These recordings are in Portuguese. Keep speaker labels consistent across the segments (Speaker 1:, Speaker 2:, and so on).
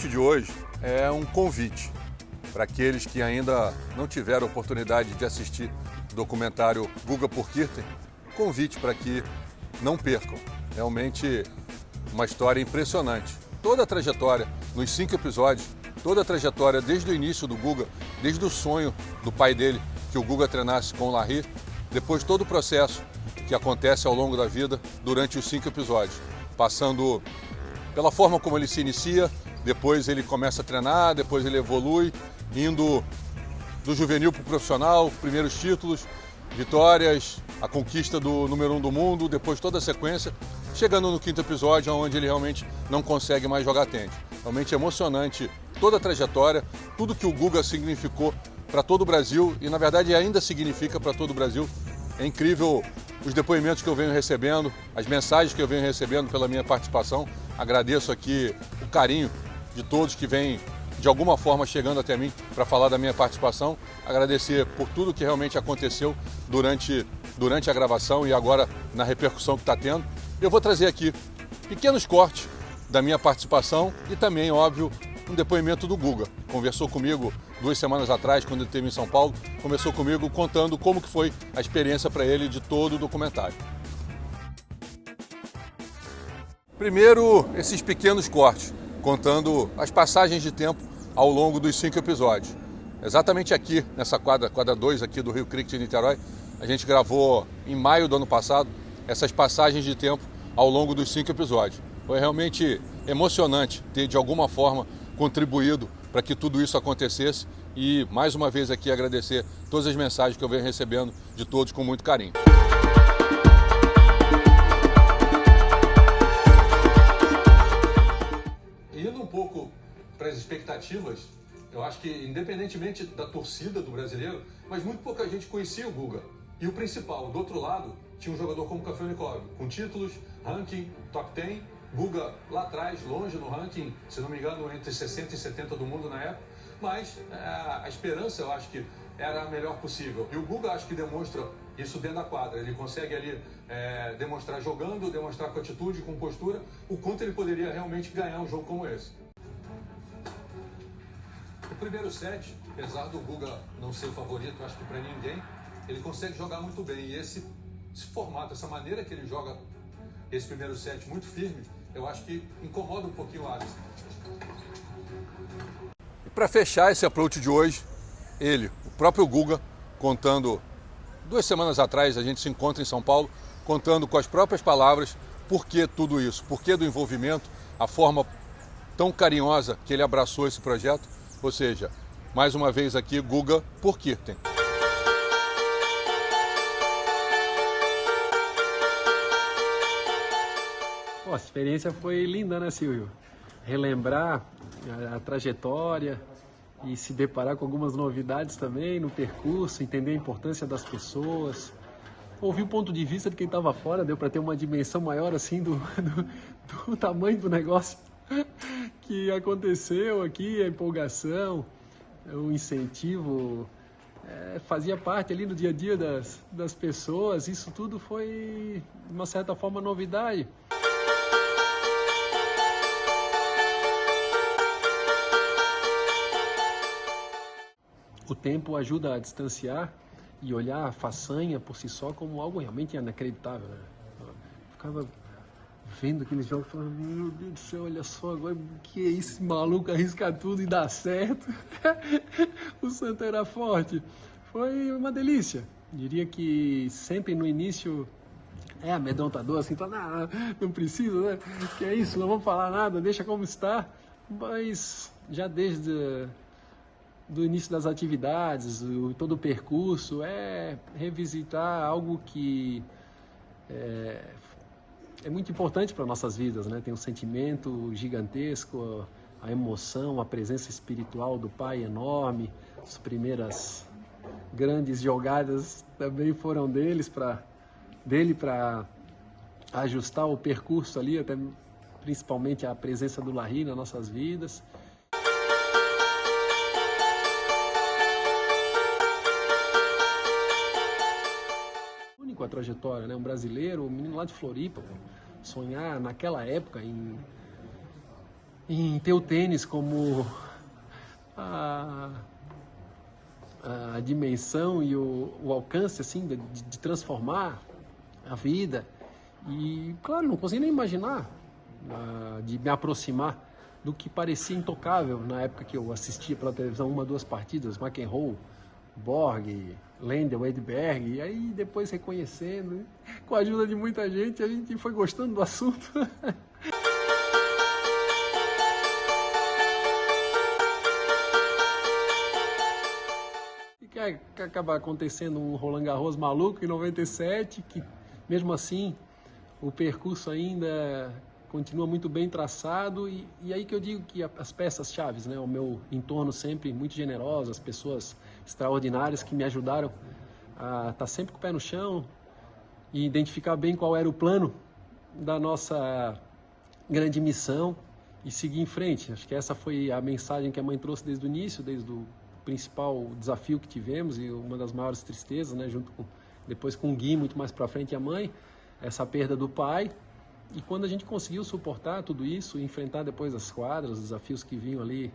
Speaker 1: approach de hoje é um convite para aqueles que ainda não tiveram oportunidade de assistir o documentário Guga por Kirten, convite para que não percam. Realmente uma história impressionante. Toda a trajetória, nos 5 episódios, toda a trajetória desde o início do Guga, desde o sonho do pai dele, que o Guga treinasse com o Larry, depois todo o processo que acontece ao longo da vida durante os 5 episódios, passando pela forma como ele se inicia, depois ele começa a treinar, depois ele evolui, indo do juvenil para o profissional, primeiros títulos, vitórias, a conquista do número 1 do mundo, depois toda a sequência, chegando no 5º episódio, onde ele realmente não consegue mais jogar tênis. Realmente emocionante toda a trajetória, tudo que o Guga significou para todo o Brasil e, na verdade, ainda significa para todo o Brasil. É incrível os depoimentos que eu venho recebendo, as mensagens que eu venho recebendo pela minha participação. Agradeço aqui o carinho de todos que vêm, de alguma forma, chegando até mim para falar da minha participação. Agradecer por tudo que realmente aconteceu durante a gravação e agora na repercussão que está tendo. Eu vou trazer aqui pequenos cortes da minha participação e também, óbvio, um depoimento do Guga. Conversou comigo 2 semanas atrás, quando ele esteve em São Paulo, conversou comigo contando como que foi a experiência para ele de todo o documentário. Primeiro, esses pequenos cortes, contando as passagens de tempo ao longo dos 5 episódios. Exatamente aqui, nessa quadra 2 aqui do Rio Cricket, em Niterói, a gente gravou em maio do ano passado essas passagens de tempo ao longo dos 5 episódios. Foi realmente emocionante ter, de alguma forma, contribuído para que tudo isso acontecesse e, mais uma vez aqui, agradecer todas as mensagens que eu venho recebendo de todos com muito carinho. Indo um pouco para as expectativas, eu acho que, independentemente da torcida do brasileiro, mas muito pouca gente conhecia o Guga. E o principal, do outro lado, tinha um jogador como Kafelnikov, com títulos, ranking, top 10, Guga lá atrás, longe no ranking, se não me engano, entre 60 e 70 do mundo na época, mas a esperança, eu acho que era a melhor possível. E o Guga, acho que demonstra isso dentro da quadra. Ele consegue ali demonstrar jogando, demonstrar com atitude, com postura, o quanto ele poderia realmente ganhar um jogo como esse. O primeiro set, apesar do Guga não ser o favorito, acho que para ninguém, ele consegue jogar muito bem. E esse formato, essa maneira que ele joga esse primeiro set muito firme, eu acho que incomoda um pouquinho o Alisson. E para fechar esse approach de hoje, ele, o próprio Guga, contando 2 semanas atrás, a gente se encontra em São Paulo, contando com as próprias palavras por que tudo isso, por que do envolvimento, a forma tão carinhosa que ele abraçou esse projeto. Ou seja, mais uma vez aqui, Guga por Kirten.
Speaker 2: A experiência foi linda, né, Silvio? Relembrar a trajetória e se deparar com algumas novidades também no percurso, entender a importância das pessoas, ouvir o ponto de vista de quem estava fora, deu para ter uma dimensão maior assim do tamanho do negócio que aconteceu aqui, a empolgação, o incentivo, fazia parte ali no dia a dia das pessoas. Isso tudo foi, de uma certa forma, novidade. O tempo ajuda a distanciar e olhar a façanha por si só como algo realmente inacreditável, né? Eu ficava vendo aqueles jogos e falando, meu Deus do céu, olha só agora, que é isso, esse maluco arrisca tudo e dá certo. O Santa era forte. Foi uma delícia. Diria que sempre no início é amedrontador, assim, não precisa, né? Que é isso, não vamos falar nada, deixa como está. Mas já desde do início das atividades, todo o percurso, é revisitar algo que é muito importante para nossas vidas, né? Tem um sentimento gigantesco, a emoção, a presença espiritual do Pai enorme. As primeiras grandes jogadas também foram dele para ajustar o percurso ali, até principalmente a presença do Larry nas nossas vidas. Com a trajetória, né? Um brasileiro, um menino lá de Floripa, sonhar naquela época em em ter o tênis como a dimensão e o alcance assim de transformar a vida. E claro, não consigo nem imaginar de me aproximar do que parecia intocável na época que eu assistia pela televisão 1 ou 2 partidas, McEnroe, Borg, Lendl, Edberg, e aí depois reconhecendo, com a ajuda de muita gente, a gente foi gostando do assunto. E que acaba acontecendo um Roland Garros maluco em 97, que mesmo assim o percurso ainda continua muito bem traçado, e aí que eu digo que as peças-chave, né, o meu entorno sempre muito generoso, as pessoas extraordinárias que me ajudaram a estar sempre com o pé no chão e identificar bem qual era o plano da nossa grande missão e seguir em frente. Acho que essa foi a mensagem que a mãe trouxe desde o início, desde o principal desafio que tivemos e uma das maiores tristezas, né, junto com, depois com o Gui, muito mais para frente, a mãe, essa perda do pai. E quando a gente conseguiu suportar tudo isso, enfrentar depois as quadras, os desafios que vinham ali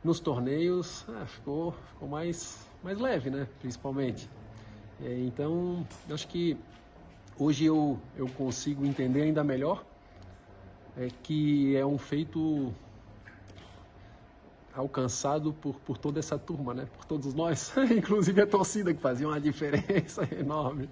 Speaker 2: nos torneios, ficou mais leve, né? Principalmente. Então, acho que hoje eu consigo entender ainda melhor que é um feito alcançado por toda essa turma, né? Por todos nós, inclusive a torcida, que fazia uma diferença enorme.